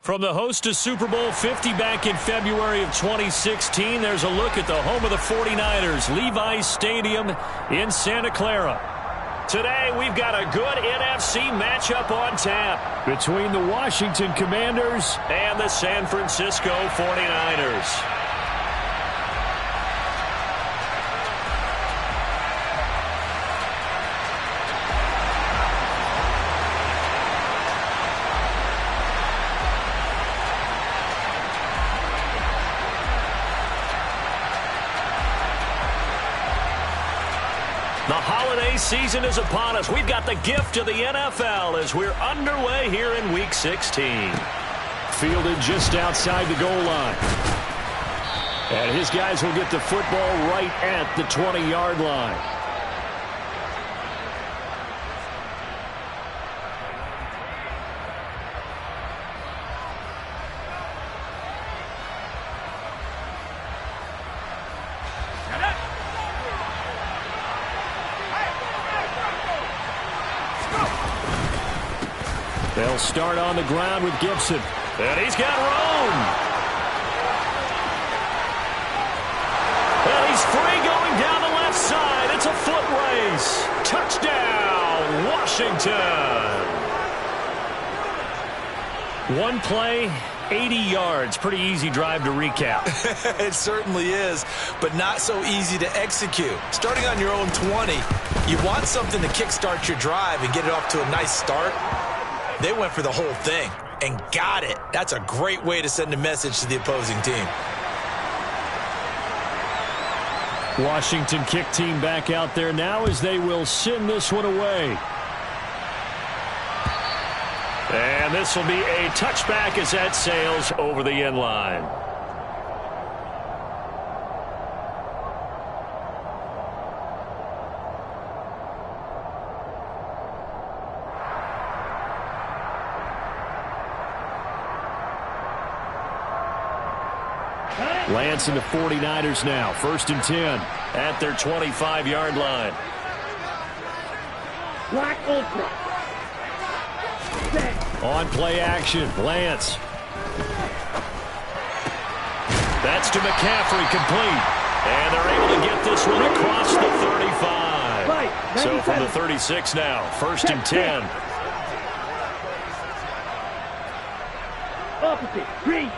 From the host to Super Bowl 50 back in February of 2016, there's a look at the home of the 49ers, Levi's Stadium in Santa Clara. Today, we've got a good NFC matchup on tap between the Washington Commanders and the San Francisco 49ers. The holiday season is upon us. We've got the gift of the NFL as we're underway here in Week 16. Fielded just outside the goal line. And his guys will get the football right at the 20-yard line. They'll start on the ground with Gibson. And he's got room. And he's free going down the left side. It's a foot race. Touchdown, Washington. One play, 80 yards. Pretty easy drive to recap. It certainly is, but not so easy to execute. Starting on your own 20, you want something to kickstart your drive and get it off to a nice start. They went for the whole thing and got it. That's a great way to send a message to the opposing team. Washington kick team back out there now as they will send this one away. And this will be a touchback as that sails over the end line. Lance and the 49ers now. 1st and 10 at their 25-yard line. Black ultra. On play action, Lance. That's to McCaffrey, complete. And they're able to get this one across the 35. So from the 36 now, 1st and 10. Opposite, green.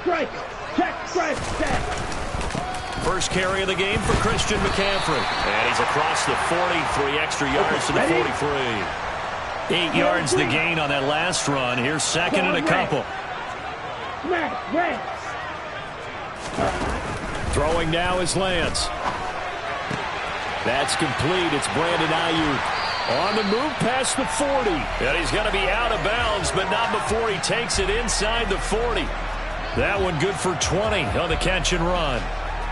Strike, check, strike, check. First carry of the game for Christian McCaffrey. And he's across the 40, 3 extra yards to the 43. 8 yards the gain on that last run. Here's second and a couple. Throwing now is Lance. That's complete. It's Brandon Ayuk. On the move past the 40. And he's going to be out of bounds, but not before he takes it inside the 40. That one good for 20 on the catch and run.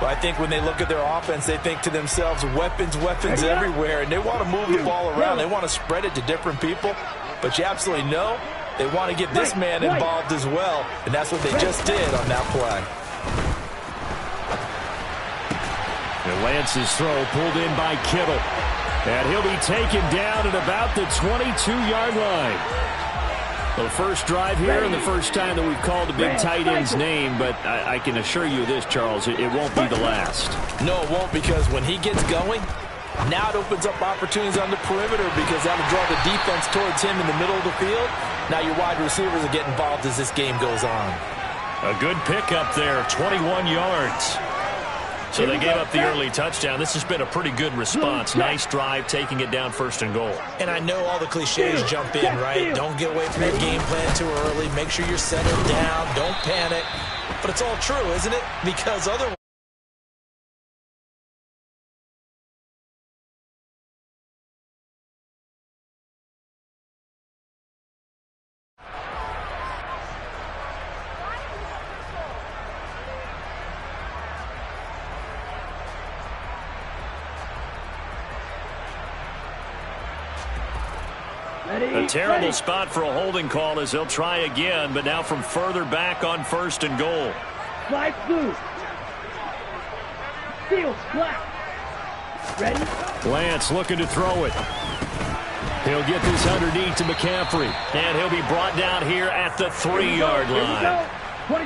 Well, I think when they look at their offense, they think to themselves, weapons everywhere, and they want to move the ball around. They want to spread it to different people, but you absolutely know they want to get this man involved as well, and that's what they just did on that play. And Lance's throw pulled in by Kittle, and he'll be taken down at about the 22-yard line. The first drive here and the first time that we've called the big tight end's name, but I can assure you this, Charles, it won't be the last. No, it won't, because when he gets going, now it opens up opportunities on the perimeter because that'll draw the defense towards him in the middle of the field. Now your wide receivers will get involved as this game goes on. A good pickup there, 21 yards. So they gave up the early touchdown. This has been a pretty good response. Nice drive, taking it down 1st and goal. And I know all the cliches jump in, right? Don't get away from your game plan too early. Make sure you're settled down. Don't panic. But it's all true, isn't it? Because otherwise... A terrible spot for a holding call as they'll try again, but now from further back on 1st and goal. Slide blue. Steel splat. Ready? Lance looking to throw it. He'll get this underneath to McCaffrey. And he'll be brought down here at the 3-yard line.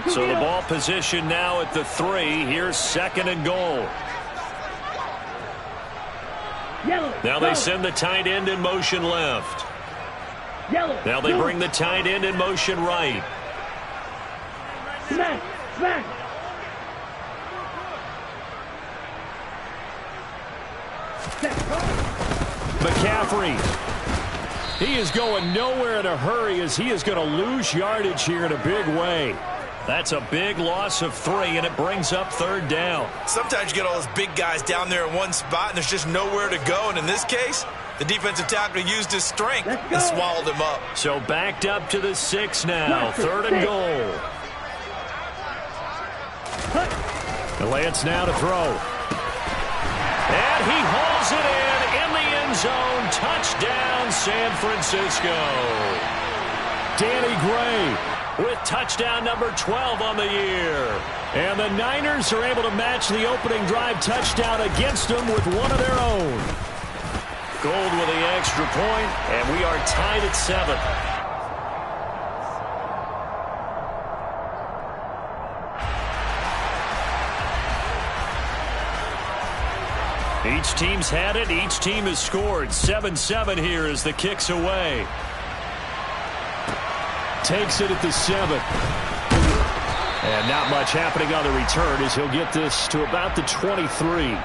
So the ball position now at the 3. Here's 2nd and goal. Now they send the tight end in motion left. Now they bring the tight end in motion right. Smack, smack. McCaffrey. He is going nowhere in a hurry as he is going to lose yardage here in a big way. That's a big loss of 3, and it brings up 3rd down. Sometimes you get all those big guys down there in one spot, and there's just nowhere to go. And in this case, the defensive tackle used his strength and swallowed him up. So backed up to the 6 now. 3rd and goal. The Lance now to throw. And he hauls it in the end zone. Touchdown, San Francisco. Danny Gray with touchdown number 12 on the year. And the Niners are able to match the opening drive touchdown against them with one of their own. Gold with the extra point, and we are tied at 7. Each team's had it. Each team has scored. 7-7 here as the kick's away. Takes it at the 7. And not much happening on the return as he'll get this to about the 23.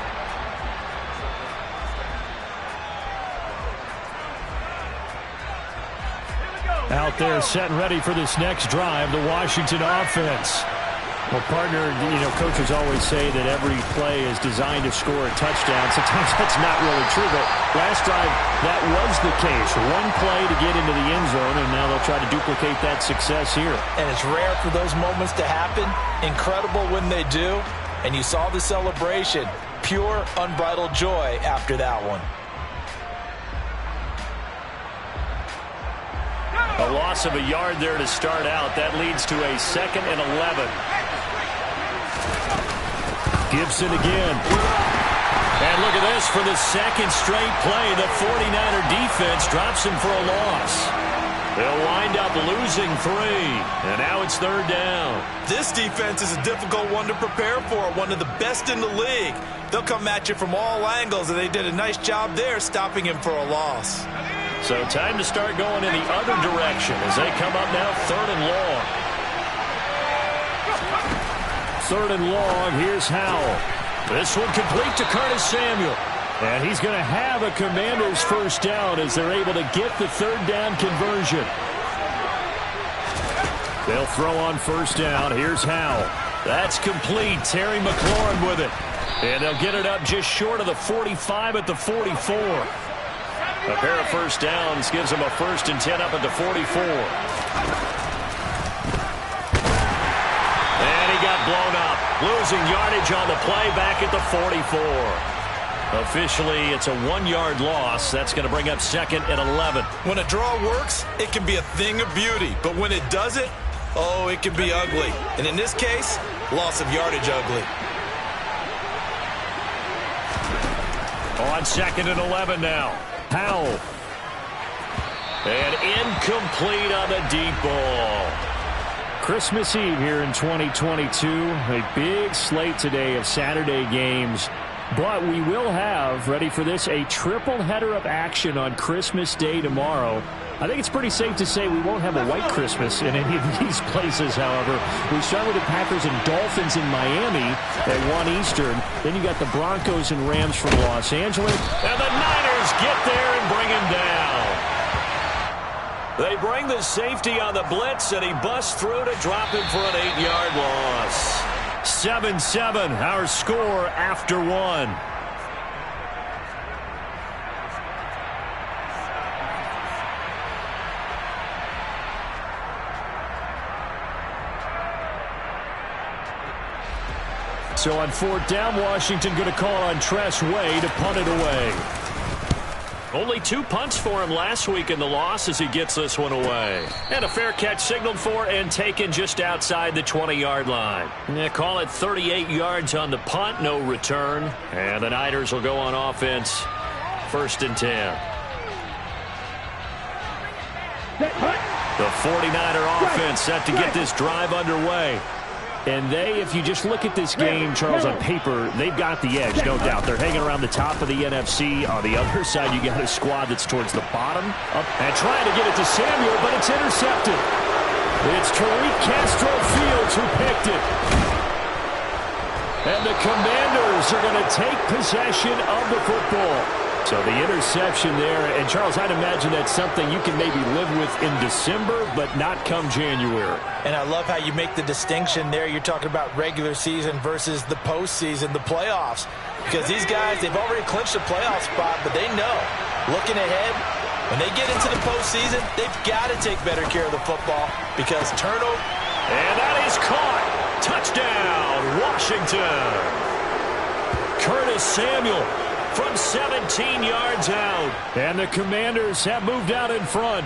Out there set and ready for this next drive, the Washington offense. Well, partner, coaches always say that every play is designed to score a touchdown. Sometimes that's not really true, but last drive, that was the case. One play to get into the end zone, and now they'll try to duplicate that success here. And it's rare for those moments to happen. Incredible when they do. And you saw the celebration. Pure, unbridled joy after that one. A loss of a yard there to start out. That leads to a 2nd and 11. Gibson again. And look at this for the 2nd straight play. The 49er defense drops him for a loss. They'll wind up losing 3. And now it's 3rd down. This defense is a difficult one to prepare for. One of the best in the league. They'll come at you from all angles, and they did a nice job there stopping him for a loss. So time to start going in the other direction as they come up now 3rd and long. 3rd and long, here's Howell. This one complete to Curtis Samuel. And he's going to have a Commander's first down as they're able to get the 3rd down conversion. They'll throw on 1st down. Here's Howell. That's complete. Terry McLaurin with it. And they'll get it up just short of the 45 at the 44. A pair of 1st downs gives them a 1st and 10 up at the 44. Got blown up, losing yardage on the play back at the 44. Officially, it's a 1-yard loss. That's going to bring up 2nd and 11. When a draw works, it can be a thing of beauty. But when it doesn't, oh, it can be ugly. And in this case, loss of yardage ugly. On 2nd and 11 now. Howell. And incomplete on the deep ball. Christmas Eve here in 2022. A big slate today of Saturday games. But we will have, ready for this, a triple header of action on Christmas Day tomorrow. I think it's pretty safe to say we won't have a white Christmas in any of these places, however. We start with the Packers and Dolphins in Miami at 1 Eastern. Then you got the Broncos and Rams from Los Angeles. And the Niners get there and bring him down. They bring the safety on the blitz, and he busts through to drop him for an 8-yard loss. 7-7, our score after 1. So on 4th down, Washington going to call on Tress Way to punt it away. Only 2 punts for him last week in the loss as he gets this one away. And a fair catch signaled for and taken just outside the 20-yard line. They call it 38 yards on the punt, no return. And the Niners will go on offense, 1st and 10. 49er offense set to get this drive underway. And if you just look at this game, Charles, on paper, they've got the edge, no doubt. They're hanging around the top of the NFC. On the other side, you got a squad that's towards the bottom. Up and trying to get it to Samuel, but it's intercepted. It's Tariq Castro Fields who picked it. And the Commanders are going to take possession of the football. So the interception there, and Charles, I'd imagine that's something you can maybe live with in December, but not come January. And I love how you make the distinction there. You're talking about regular season versus the postseason, the playoffs. Because these guys, they've already clinched a playoff spot, but they know, looking ahead, when they get into the postseason, they've got to take better care of the football because turnover. And that is caught. Touchdown, Washington. Curtis Samuel from 17 yards out. And the Commanders have moved out in front.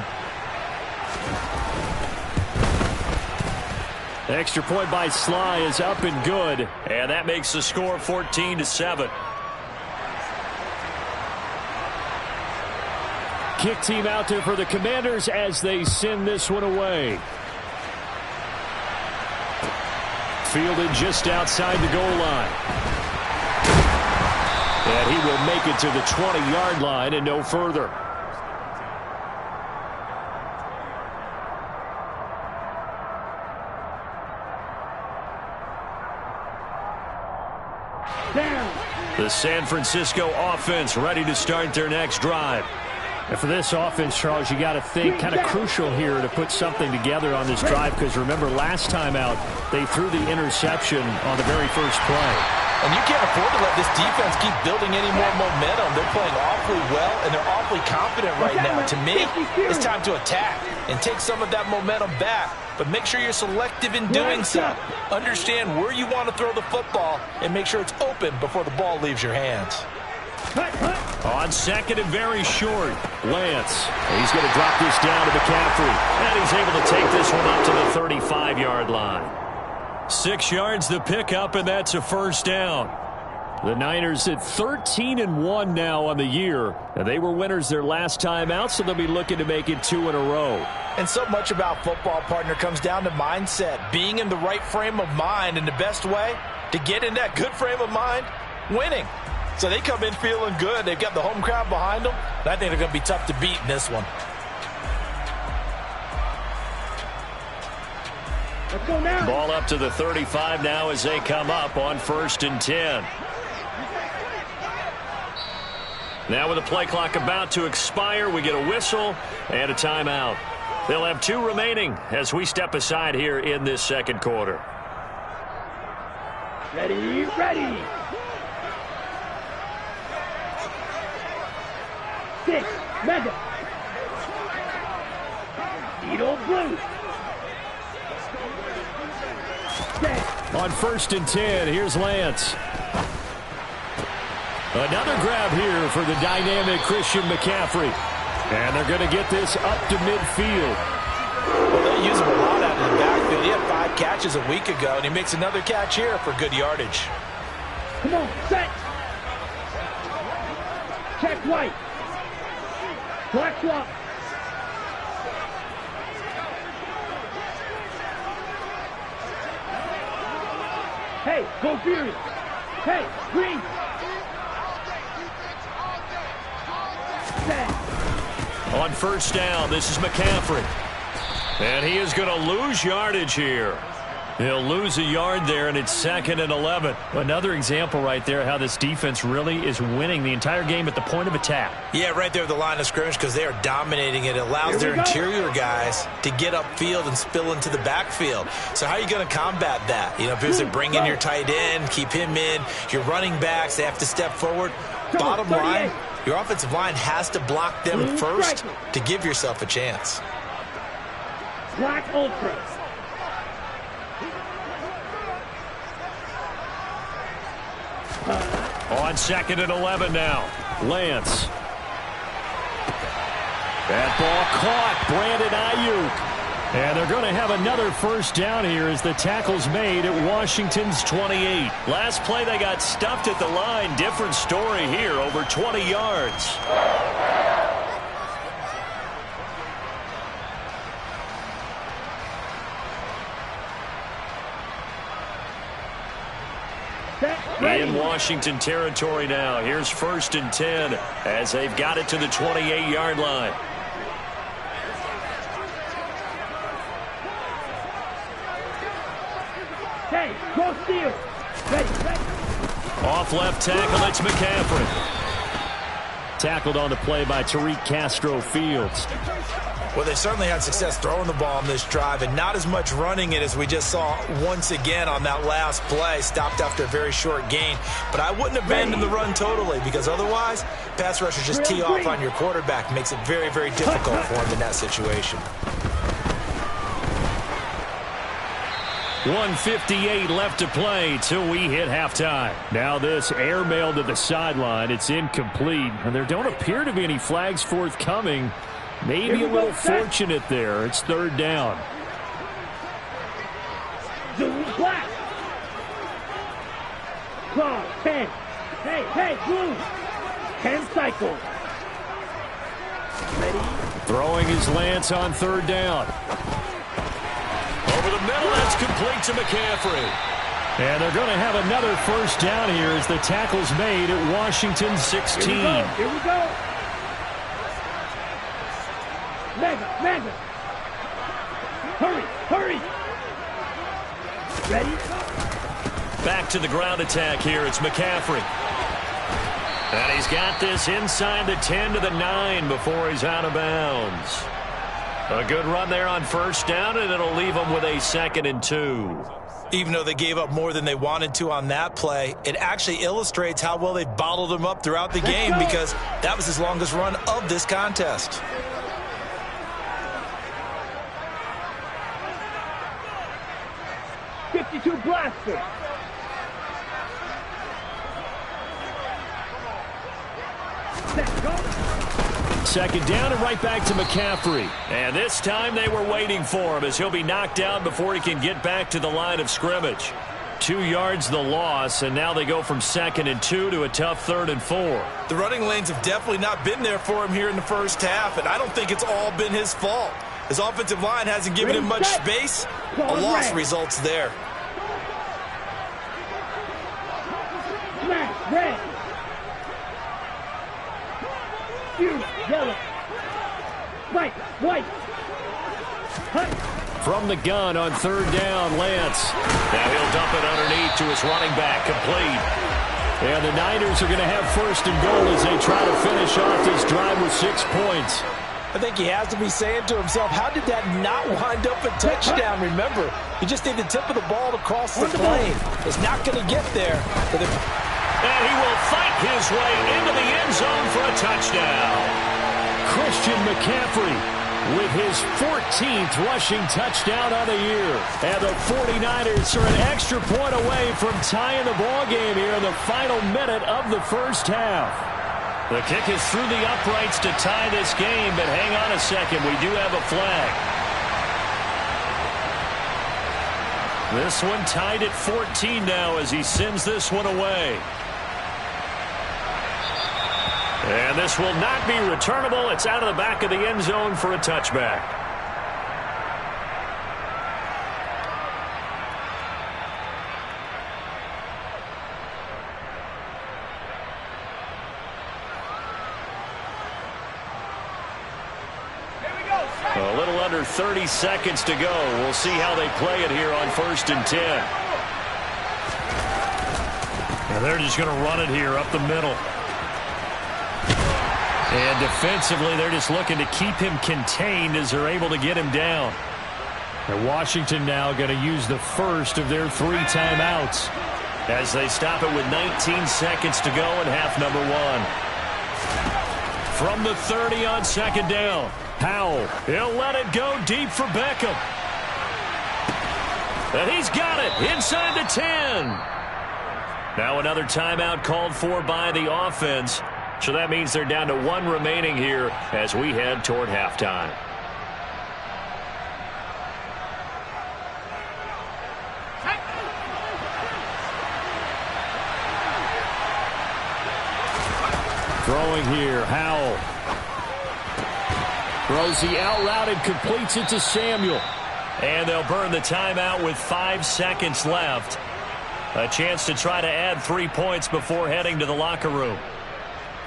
Extra point by Sly is up and good. And that makes the score 14-7. Kick team out there for the Commanders as they send this one away. Fielded just outside the goal line. And he will make it to the 20-yard line and no further. The San Francisco offense ready to start their next drive. And for this offense, Charles, you got to think kind of crucial here to put something together on this drive because remember last time out they threw the interception on the very first play. And you can't afford to let this defense keep building any more momentum. They're playing awfully well, and they're awfully confident right now. To me, it's time to attack and take some of that momentum back. But make sure you're selective in doing so. Understand where you want to throw the football and make sure it's open before the ball leaves your hands. On second and very short, Lance. He's going to drop this down to McCaffrey. And he's able to take this one up to the 35-yard line. 6 yards the pickup, and that's a first down. The Niners at 13-1 now on the year. And they were winners their last time out, so they'll be looking to make it 2 in a row. And so much about football, partner, comes down to mindset. Being in the right frame of mind, and the best way to get in that good frame of mind, winning. So they come in feeling good. They've got the home crowd behind them. And I think they're going to be tough to beat in this one. Let's go now. Ball up to the 35 now as they come up on 1st and 10. Now with the play clock about to expire, we get a whistle and a timeout. They'll have 2 remaining as we step aside here in this second quarter. Ready, ready. 6, mega. Beetle blue. On 1st and 10, here's Lance. Another grab here for the dynamic Christian McCaffrey. And they're going to get this up to midfield. Well, they use him a lot out of the backfield. He had 5 catches a week ago, and he makes another catch here for good yardage. Come on, set. Check white. Black swap. Hey, go Fury. Hey, green. Set. On 1st down, this is McCaffrey. And he is going to lose yardage here. He'll lose a yard there, and it's 2nd and 11. Another example right there how this defense really is winning the entire game at the point of attack. Yeah, right there at the line of scrimmage because they are dominating it. It allows their interior guys to get upfield and spill into the backfield. So how are you going to combat that? You know, if you bring in your tight end, keep him in, your running backs, they have to step forward. Bottom line, your offensive line has to block them first to give yourself a chance. Black Ultra. On 2nd and 11 now, Lance. That ball caught, Brandon Ayuk. And they're going to have another first down here as the tackle's made at Washington's 28. Last play they got stuffed at the line. Different story here, over 20 yards. In Washington territory now. Here's 1st and 10 as they've got it to the 28-yard line. Hey, go steal. Ready. Off left tackle, it's McCaffrey. Tackled on the play by Tariq Castro-Fields. Well, they certainly had success throwing the ball on this drive and not as much running it as we just saw once again on that last play. Stopped after a very short gain. But I wouldn't abandon the run totally because otherwise, pass rushers just tee off on your quarterback. Makes it very, very difficult for him in that situation. 1:58 left to play till we hit halftime. Now this airmail to the sideline. It's incomplete. And there don't appear to be any flags forthcoming. Maybe a little fortunate there. It's 3rd down. Black. Claw, 10. Hey, blue. 10 cycle. Ready? Throwing his Lance on 3rd down. Over the middle, that's complete to McCaffrey. And they're going to have another 1st down here as the tackle's made at Washington 16. Here we go. Mega. Hurry. Ready? Back to the ground attack here. It's McCaffrey. And he's got this inside the 10 to the 9 before he's out of bounds. A good run there on 1st down, and it'll leave them with a 2nd and 2. Even though they gave up more than they wanted to on that play, it actually illustrates how well they bottled him up throughout the game because that was his longest run of this contest. Blaster. Second down and right back to McCaffrey. And this time they were waiting for him as he'll be knocked down before he can get back to the line of scrimmage. 2 yards the loss, and now they go from 2nd and 2 to a tough 3rd and 4. The running lanes have definitely not been there for him here in the 1st half, and I don't think it's all been his fault. His offensive line hasn't given him much space. A loss results there. Red. Yellow. White. From the gun on 3rd down, Lance. Now he'll dump it underneath to his running back, complete. And the Niners are going to have 1st and goal as they try to finish off this drive with 6 points. I think he has to be saying to himself, how did that not wind up a touchdown? Remember, you just need the tip of the ball to cross the plane. It's not going to get there. And he will fight his way into the end zone for a touchdown. Christian McCaffrey with his 14th rushing touchdown of the year. And the 49ers are an extra point away from tying the ball game here in the final minute of the 1st half. The kick is through the uprights to tie this game, but hang on a second. We do have a flag. This one tied at 14 now as he sends this one away. And this will not be returnable. It's out of the back of the end zone for a touchback. A little under 30 seconds to go. We'll see how they play it here on 1st and 10. And they're just going to run it here up the middle. And defensively, they're just looking to keep him contained as they're able to get him down. And Washington now going to use the first of their 3 timeouts as they stop it with 19 seconds to go in half number 1. From the 30 on 2nd down, Powell, he'll let it go deep for Beckham. And he's got it inside the 10. Now another timeout called for by the offense. So that means they're down to 1 remaining here as we head toward halftime. Throwing here, Howell. Throws the out route and completes it to Samuel. And they'll burn the timeout with 5 seconds left. A chance to try to add 3 points before heading to the locker room.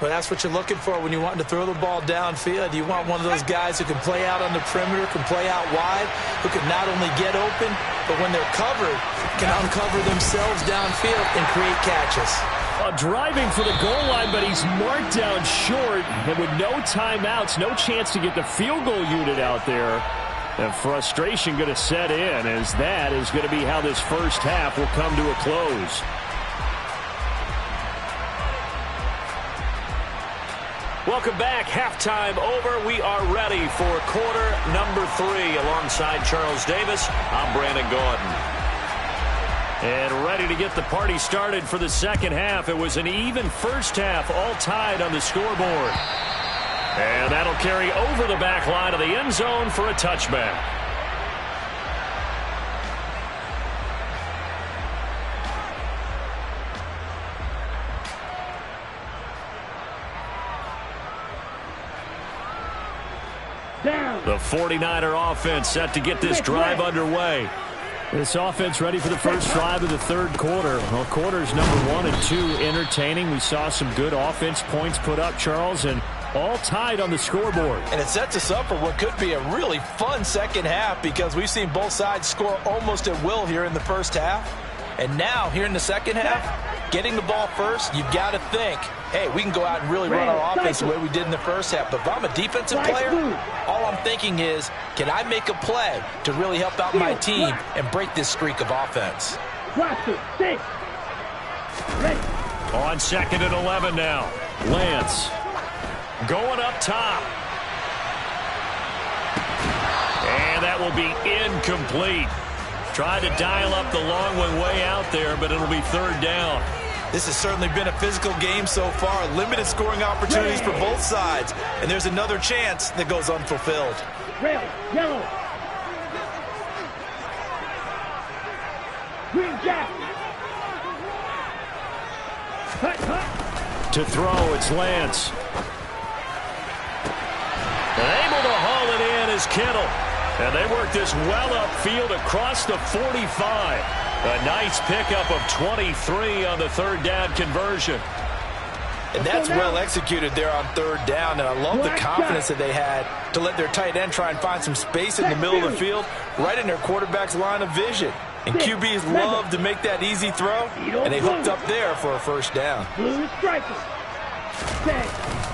Well, that's what you're looking for when you want to throw the ball downfield. You want one of those guys who can play out on the perimeter, can play out wide, who can not only get open, but when they're covered, can uncover themselves downfield and create catches. Driving for the goal line, but he's marked down short. And with no timeouts, no chance to get the field goal unit out there. And frustration going to set in, as that is going to be how this first half will come to a close. Welcome back. Halftime over. We are ready for quarter number 3. Alongside Charles Davis, I'm Brandon Gordon. And ready to get the party started for the second half. It was an even first half, all tied on the scoreboard. And that'll carry over the back line of the end zone for a touchback. The 49er offense set to get this drive underway. This offense ready for the first drive of the third quarter. Well, quarters number 1 and 2 entertaining. We saw some good offense points put up, Charles, and all tied on the scoreboard. And it sets us up for what could be a really fun second half, because we've seen both sides score almost at will here in the first half. And now, here in the second half, getting the ball first, you've got to think, hey, we can go out and really run our offense the way we did in the first half. But if I'm a defensive player, all I'm thinking is, can I make a play to really help out my team and break this streak of offense? On 2nd and 11 now. Lance going up top. And that will be incomplete. Tried to dial up the long one way out there, but it'll be third down. This has certainly been a physical game so far. Limited scoring opportunities for both sides. And there's another chance that goes unfulfilled. Red, yellow. Green jack. To throw, it's Lance. And able to haul it in is Kittle. And they work this well upfield across the 45. A nice pickup of 23 on the third down conversion. And that's well executed there on third down. And I love the confidence that they had to let their tight end try and find some space in the middle of the field, right in their quarterback's line of vision. And QBs love to make that easy throw, and they hooked up there for a first down.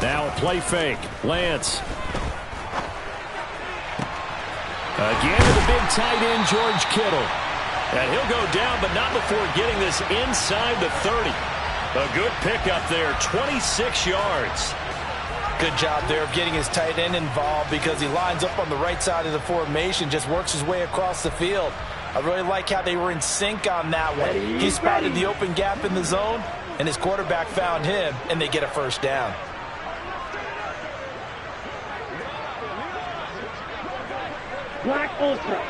Now a play fake. Lance. Again to the big tight end, George Kittle. And he'll go down, but not before getting this inside the 30. A good pickup there, 26 yards. Good job there of getting his tight end involved, because he lines up on the right side of the formation, just works his way across the field. I really like how they were in sync on that one. He spotted the open gap in the zone, and his quarterback found him, and they get a first down. Black Ultra.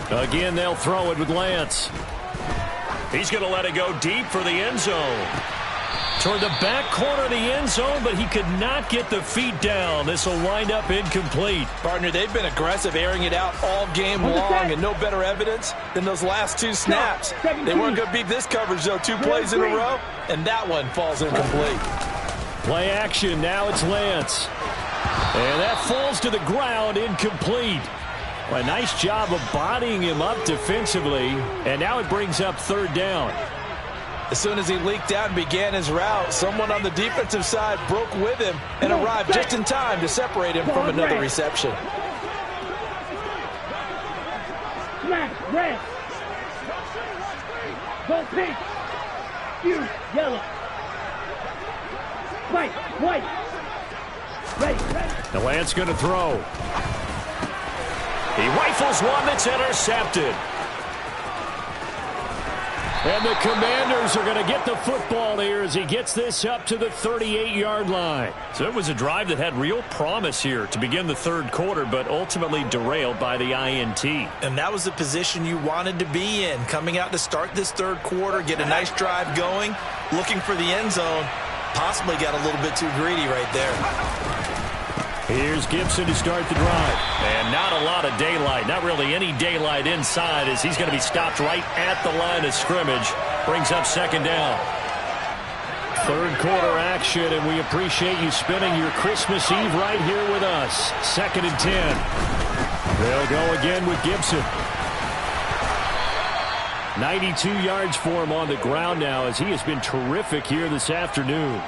Again, they'll throw it with Lance. He's going to let it go deep for the end zone. Toward the back corner of the end zone, but he could not get the feet down. This will wind up incomplete. Partner, they've been aggressive, airing it out all game long, and no better evidence than those last two snaps. They weren't going to beat this coverage, though. 2 plays in a row, and that one falls incomplete. Play action. Now it's Lance. And that falls to the ground, incomplete. Well, a nice job of bodying him up defensively, and now it brings up third down. As soon as he leaked out and began his route, someone on the defensive side broke with him and arrived just in time to separate him from another reception. Smash, red. Go pink. Fuse, yellow. White. Ready. The Lance going to throw. He rifles one that's intercepted. And the Commanders are going to get the football here as he gets this up to the 38-yard line. So it was a drive that had real promise here to begin the third quarter, but ultimately derailed by the INT. And that was the position you wanted to be in, coming out to start this third quarter, get a nice drive going, looking for the end zone. Possibly got a little bit too greedy right there. Here's Gibson to start the drive. And not a lot of daylight. Not really any daylight inside as he's going to be stopped right at the line of scrimmage. Brings up second down. Third quarter action, and we appreciate you spending your Christmas Eve right here with us. 2nd and 10. They'll go again with Gibson. 92 yards for him on the ground now as he has been terrific here this afternoon.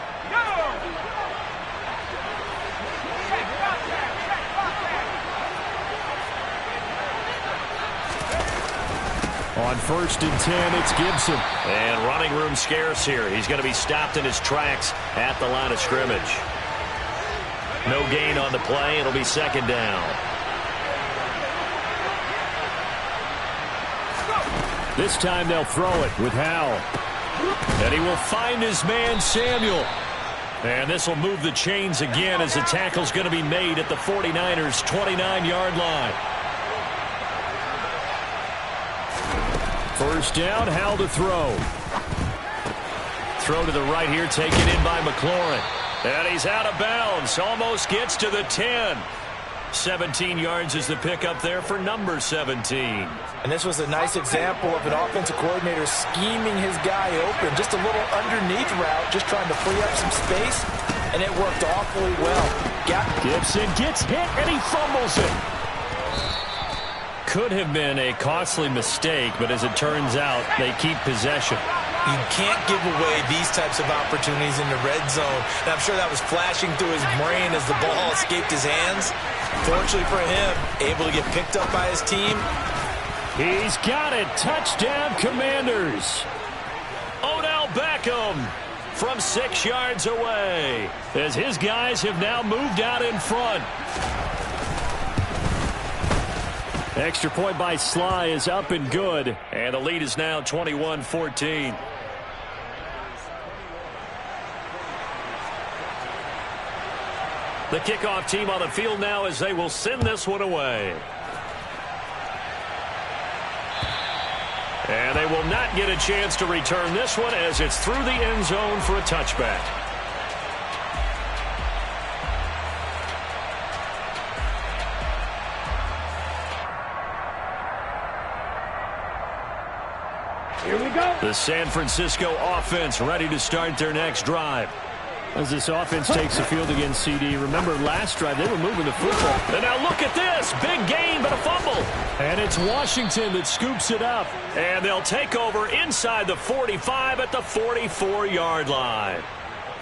On 1st and 10, it's Gibson. And running room scarce here. He's going to be stopped in his tracks at the line of scrimmage. No gain on the play. It'll be second down. This time they'll throw it with Howell. And he will find his man, Samuel. And this will move the chains again as the tackle's going to be made at the 49ers' 29-yard line. First down, Howell to throw. Throw to the right here, taken in by McLaurin. And he's out of bounds. Almost gets to the 10. 17 yards is the pickup there for number 17. And this was a nice example of an offensive coordinator scheming his guy open. Just a little underneath route, just trying to free up some space, and it worked awfully well. Gibson gets hit, and he fumbles it. Could have been a costly mistake, but as it turns out, they keep possession. You can't give away these types of opportunities in the red zone. And I'm sure that was flashing through his brain as the ball escaped his hands. Fortunately for him, able to get picked up by his team. He's got it. Touchdown, Commanders. Odell Beckham from 6 yards away as his guys have now moved out in front. Extra point by Sly is up and good. And the lead is now 21-14. The kickoff team on the field now as they will send this one away. And they will not get a chance to return this one as it's through the end zone for a touchback. Here we go. The San Francisco offense ready to start their next drive. As this offense takes the field against CD, remember last drive they were moving the football. And now look at this. Big gain, but a fumble. And it's Washington that scoops it up. And they'll take over inside the 45 at the 44-yard line.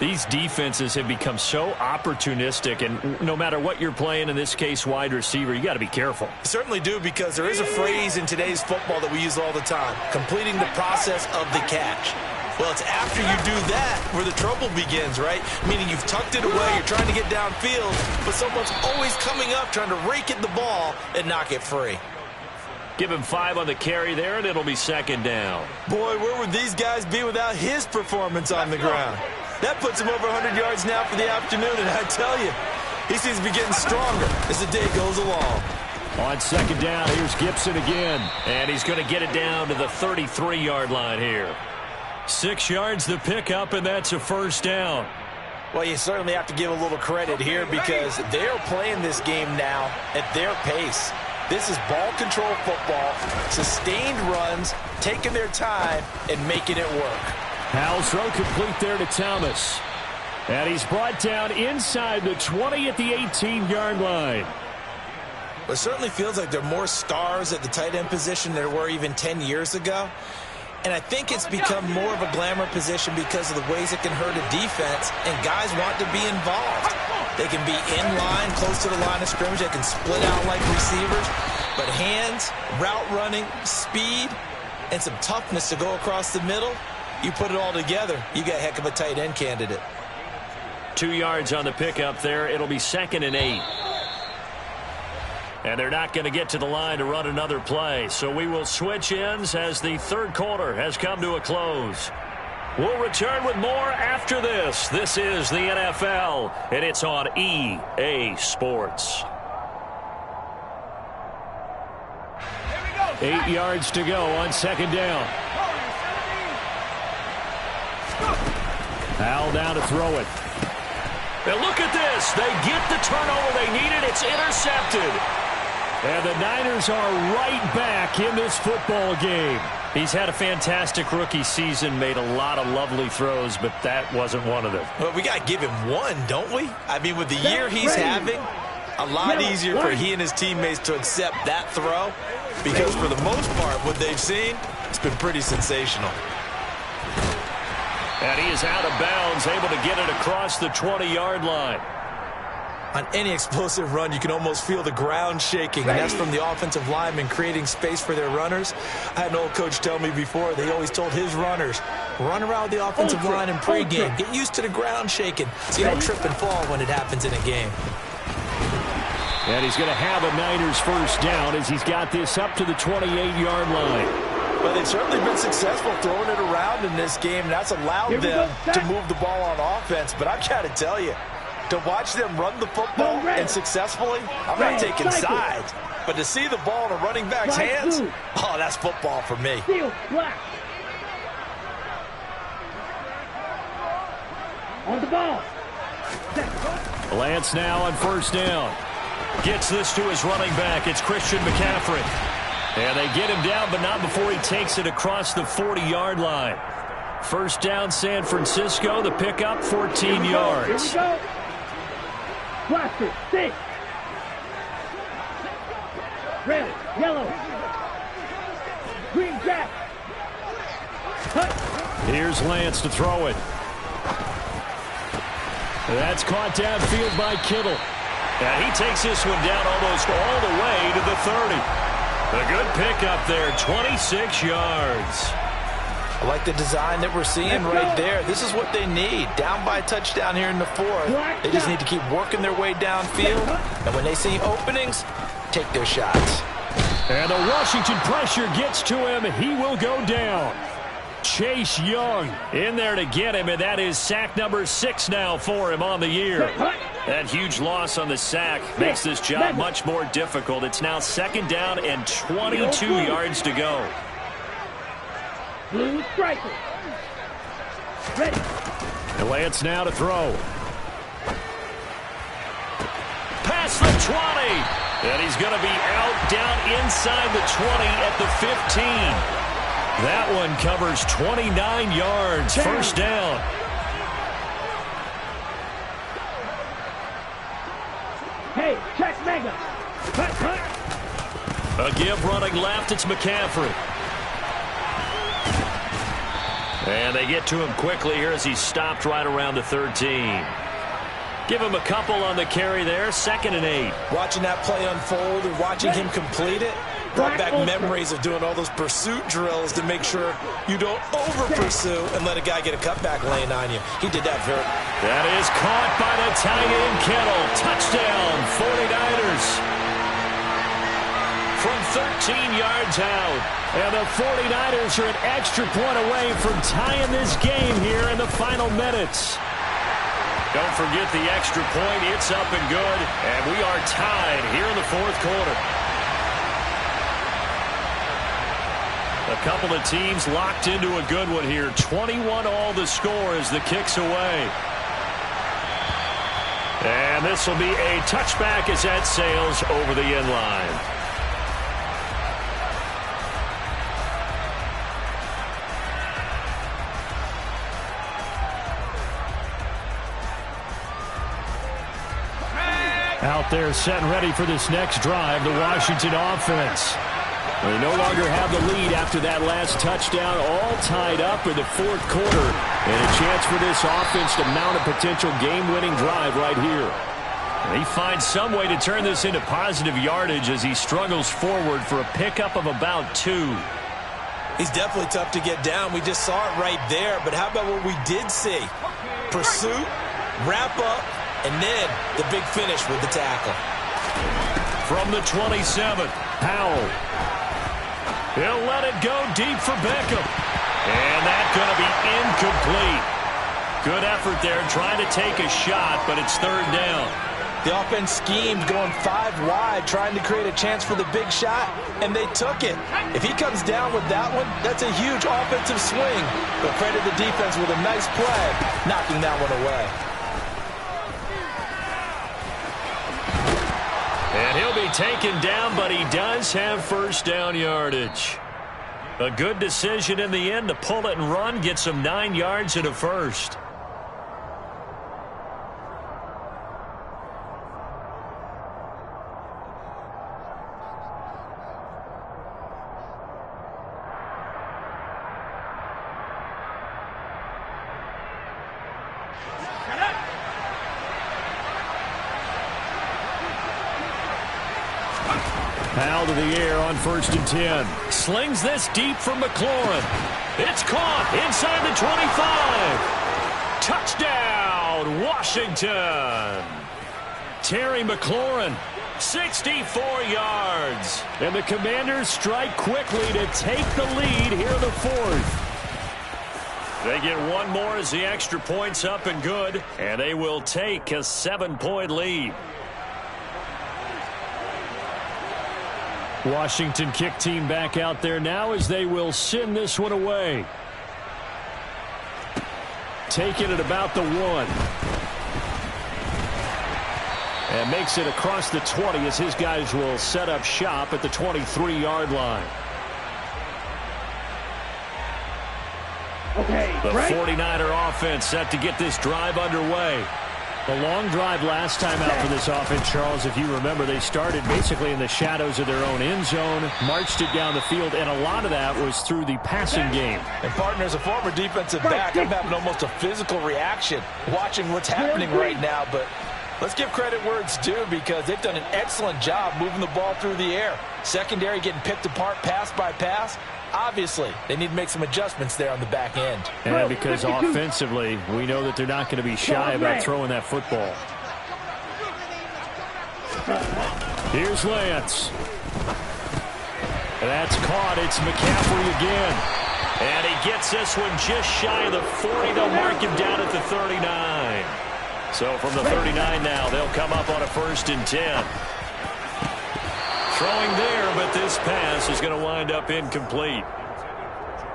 These defenses have become so opportunistic, and no matter what you're playing, in this case wide receiver, you got to be careful. You certainly do, because there is a phrase in today's football that we use all the time, completing the process of the catch. Well, it's after you do that where the trouble begins, right? Meaning you've tucked it away, you're trying to get downfield, but someone's always coming up trying to rake at the ball and knock it free. Give him 5 on the carry there, and it'll be second down. Boy, where would these guys be without his performance on the ground? That puts him over 100 yards now for the afternoon, and I tell you, he seems to be getting stronger as the day goes along. On second down, here's Gibson again, and he's going to get it down to the 33-yard line here. 6 yards the pickup, and that's a first down. Well, you certainly have to give a little credit here because they're playing this game now at their pace. This is ball control football, sustained runs, taking their time, and making it work. Howell's throw complete there to Thomas. And he's brought down inside the 20 at the 18-yard line. It certainly feels like there are more stars at the tight end position than there were even 10 years ago. And I think it's become more of a glamour position because of the ways it can hurt a defense, and guys want to be involved. They can be in line, close to the line of scrimmage. They can split out like receivers. But hands, route running, speed, and some toughness to go across the middle, you put it all together, you got a heck of a tight end candidate. 2 yards on the pickup there. It'll be 2nd and 8. And they're not going to get to the line to run another play. So we will switch ends as the third quarter has come to a close. We'll return with more after this. This is the NFL, and it's on EA Sports. 8 yards to go on second down. Howell down to throw it. And look at this. They get the turnover they needed. It's intercepted. And the Niners are right back in this football game. He's had a fantastic rookie season, made a lot of lovely throws, but that wasn't one of them. Well, we got to give him one, don't we? I mean, with the year he's having, a lot easier for he and his teammates to accept that throw because for the most part, what they've seen, it's been pretty sensational. And he is out of bounds, able to get it across the 20-yard line. On any explosive run, you can almost feel the ground shaking, and that's from the offensive linemen creating space for their runners. I had an old coach tell me before, they always told his runners, run around the offensive line in pregame. Get used to the ground shaking so you don't trip and fall when it happens in a game. And he's going to have a Niners first down as he's got this up to the 28-yard line. Well, they've certainly been successful throwing it around in this game, and that's allowed them to move the ball on offense. But I've got to tell you, to watch them run the football and successfully, I'm not taking sides, but to see the ball in a running back's hands, oh, that's football for me. On the ball. Lance now on first down. Gets this to his running back. It's Christian McCaffrey. And they get him down, but not before he takes it across the 40-yard line. First down, San Francisco. The pickup, 14 yards. Here we go. Blaster, 6. Red, yellow. Green jack. Cut. Here's Lance to throw it. That's caught downfield by Kittle. And he takes this one down almost all the way to the 30. A good pickup there, 26 yards. I like the design that we're seeing right there. This is what they need. Down by a touchdown here in the fourth. They just need to keep working their way downfield. And when they see openings, take their shots. And the Washington pressure gets to him. He will go down. Chase Young in there to get him, and that is sack number 6 now for him on the year. That huge loss on the sack makes this job much more difficult. It's now second down and 22 yards to go. Blue striker. Ready. And Lance now to throw. Past the 20. And he's going to be out down inside the 20 at the 15. That one covers 29 yards. First down. Hey, check mega. Cut. A give running left. It's McCaffrey. And they get to him quickly here as he's stopped right around the 13. Give him a couple on the carry there. 2nd and 8. Watching that play unfold and watching him complete it brought back memories of doing all those pursuit drills to make sure you don't over-pursue and let a guy get a cutback lane on you. He did that very. That is caught by the tight end Kittle. Touchdown, 49ers. From 13 yards out. And the 49ers are an extra point away from tying this game here in the final minutes. Don't forget the extra point. It's up and good. And we are tied here in the fourth quarter. A couple of teams locked into a good one here. 21 all the score as the kick's away. And this will be a touchback as that sails over the end line. Out there set and ready for this next drive, the Washington offense. They no longer have the lead after that last touchdown, all tied up in the fourth quarter. And a chance for this offense to mount a potential game-winning drive right here. And he finds some way to turn this into positive yardage as he struggles forward for a pickup of about 2. He's definitely tough to get down. We just saw it right there. But how about what we did see? Pursuit, wrap up, and then the big finish with the tackle. From the 27, Powell. He'll let it go deep for Beckham. And that's going to be incomplete. Good effort there trying to take a shot, but it's third down. The offense schemed going 5 wide, trying to create a chance for the big shot, and they took it. If he comes down with that one, that's a huge offensive swing. But credit the defense with a nice play, knocking that one away. And he'll be taken down, but he does have first down yardage. A good decision in the end to pull it and run, get some 9 yards and a first. Powell to the air on 1st and 10. Slings this deep from McLaurin. It's caught inside the 25. Touchdown, Washington. Terry McLaurin, 64 yards. And the Commanders strike quickly to take the lead here in the 4th. They get one more as the extra point's up and good. And they will take a 7-point lead. Washington kick team back out there now as they will send this one away. Taking it about the 1. And makes it across the 20 as his guys will set up shop at the 23-yard line. Okay, the right. 49er offense set to get this drive underway. The long drive last time out for this offense, Charles, if you remember, they started basically in the shadows of their own end zone, marched it down the field, and a lot of that was through the passing game. And partner, as a former defensive back, I'm having almost a physical reaction watching what's happening right now. But let's give credit where it's due because they've done an excellent job moving the ball through the air. Secondary getting picked apart pass by pass. Obviously, they need to make some adjustments there on the back end. And because offensively, we know that they're not going to be shy about throwing that football. Here's Lance. That's caught. It's McCaffrey again. And he gets this one just shy of the 40. They'll mark him down at the 39. So from the 39 now, they'll come up on a 1st and 10. Throwing there, but this pass is going to wind up incomplete.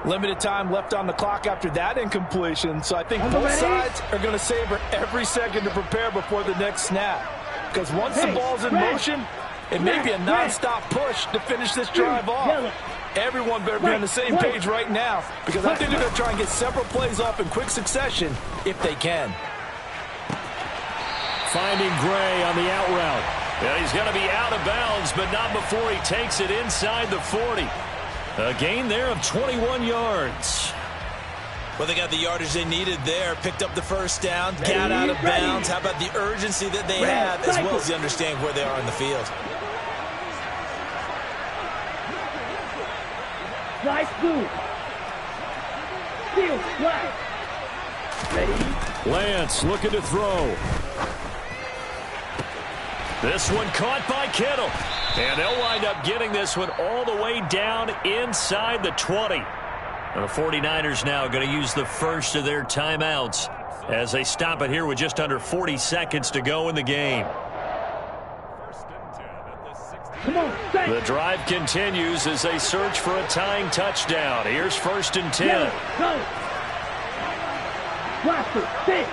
Limited time left on the clock after that incompletion, so I think both sides are going to savor every second to prepare before the next snap. Because once the ball's in motion, it may be a non-stop push to finish this drive off. Everyone better be on the same page right now because I think they're going to try and get several plays off in quick succession if they can. Finding Gray on the out route. Yeah, he's going to be out of bounds, but not before he takes it inside the 40. A gain there of 21 yards. Well, they got the yardage they needed there. Picked up the first down, got out of bounds. How about the urgency that they have as well as the understanding where they are in the field? Nice move. Field flat. Ready? Lance looking to throw. This one caught by Kittle. And they'll wind up getting this one all the way down inside the 20. And the 49ers now going to use the first of their timeouts as they stop it here with just under 40 seconds to go in the game. Come on, the drive continues as they search for a tying touchdown. Here's 1st and 10. Yellow, go. Blaster, sit.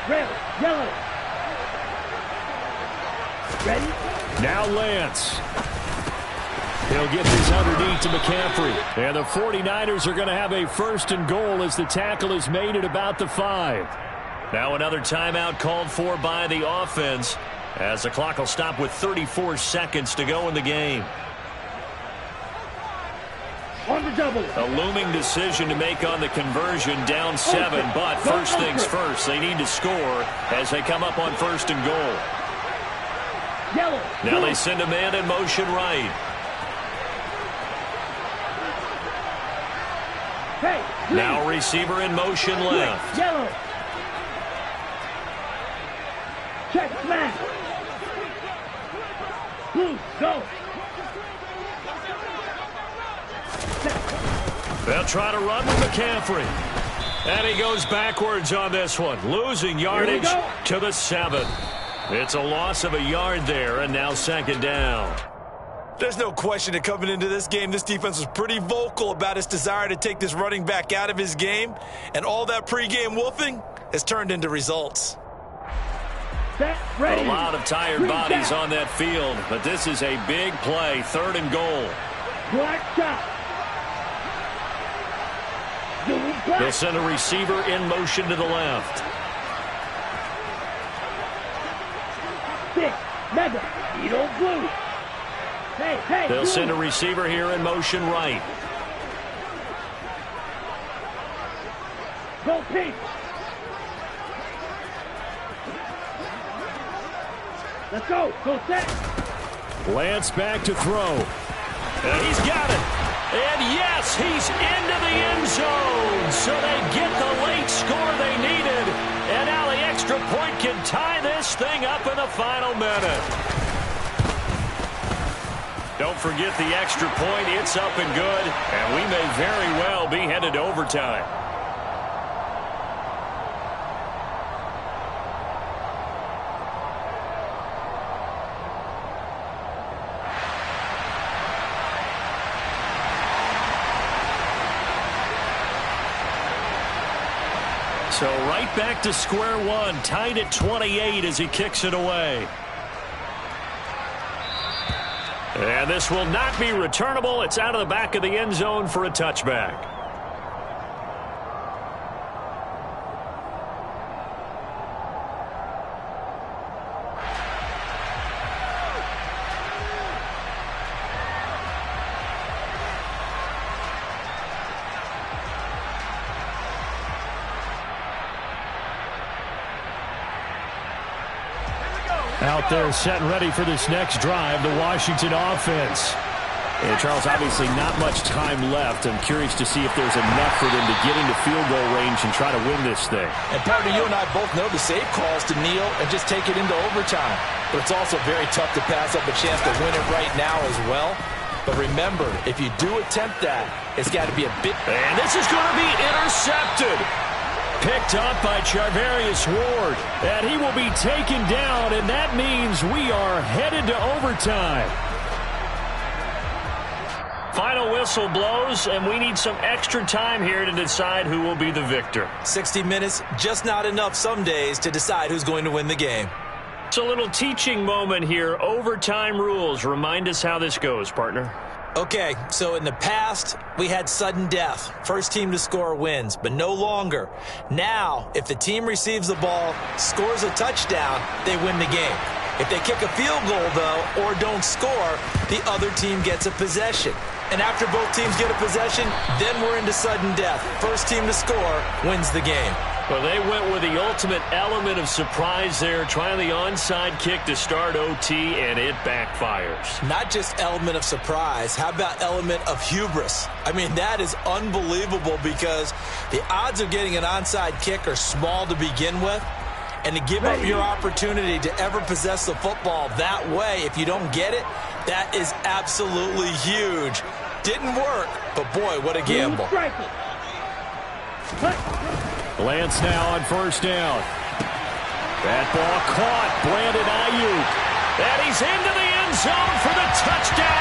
Red, yellow. Ready? Now Lance. He'll get this underneath to McCaffrey. And the 49ers are going to have a 1st and goal as the tackle is made at about the 5. Now another timeout called for by the offense as the clock will stop with 34 seconds to go in the game. On the double. A looming decision to make on the conversion, down 7. But first things first, they need to score as they come up on 1st and goal. Yellow. Now they send a man in motion right. Hey, now receiver in motion left. Yellow. Check smash. Blue, go. They'll try to run with McCaffrey. And he goes backwards on this one, losing yardage to the 7. It's a loss of a yard there, and now 2nd down. There's no question that coming into this game, this defense was pretty vocal about its desire to take this running back out of his game, and all that pregame wolfing has turned into results. Set. Ready. A lot of tired Green bodies back. on that field, but this is a big play, 3rd and goal. Black shot. Doing black. They'll send a receiver in motion to the left. Six. Mega. Edo blue. Hey. They'll blue. send a receiver here in motion right. Go pink. Let's go. Go set. Lance back to throw. And he's got it. And yes, he's into the end zone. So they get the late score they needed. And now the extra point can tie this thing up in the final minute. Don't forget the extra point. It's up and good. And we may very well be headed to overtime. So right back to square one, tied at 28 as he kicks it away. And this will not be returnable. It's out of the back of the end zone for a touchback. Out there set and ready for this next drive, the Washington offense. And Charles, obviously not much time left. I'm curious to see if there's enough for them to get into field goal range and try to win this thing. And partner, you and I both know the safe calls to kneel and just take it into overtime. But it's also very tough to pass up a chance to win it right now as well. But remember, if you do attempt that, it's got to be a bit... And this is going to be intercepted. Picked up by Charvarius Ward. And he will be taken down, and that means we are headed to overtime. Final whistle blows, and we need some extra time here to decide who will be the victor. 60 minutes, just not enough some days to decide who's going to win the game. It's a little teaching moment here. Overtime rules. Remind us how this goes, partner. Okay, so in the past, we had sudden death. First team to score wins, but no longer. Now, if the team receives the ball, scores a touchdown, they win the game. If they kick a field goal, though, or don't score, the other team gets a possession. And after both teams get a possession, then we're into sudden death. First team to score wins the game. Well, they went with the ultimate element of surprise there, trying the onside kick to start OT, and it backfires. Not just element of surprise, how about element of hubris? I mean, that is unbelievable because the odds of getting an onside kick are small to begin with. And to give up your opportunity to ever possess the football that way, if you don't get it, that is absolutely huge. Didn't work, but boy, what a gamble. Lance now on first down. That ball caught. Brandon Ayuk. And he's into the end zone for the touchdown.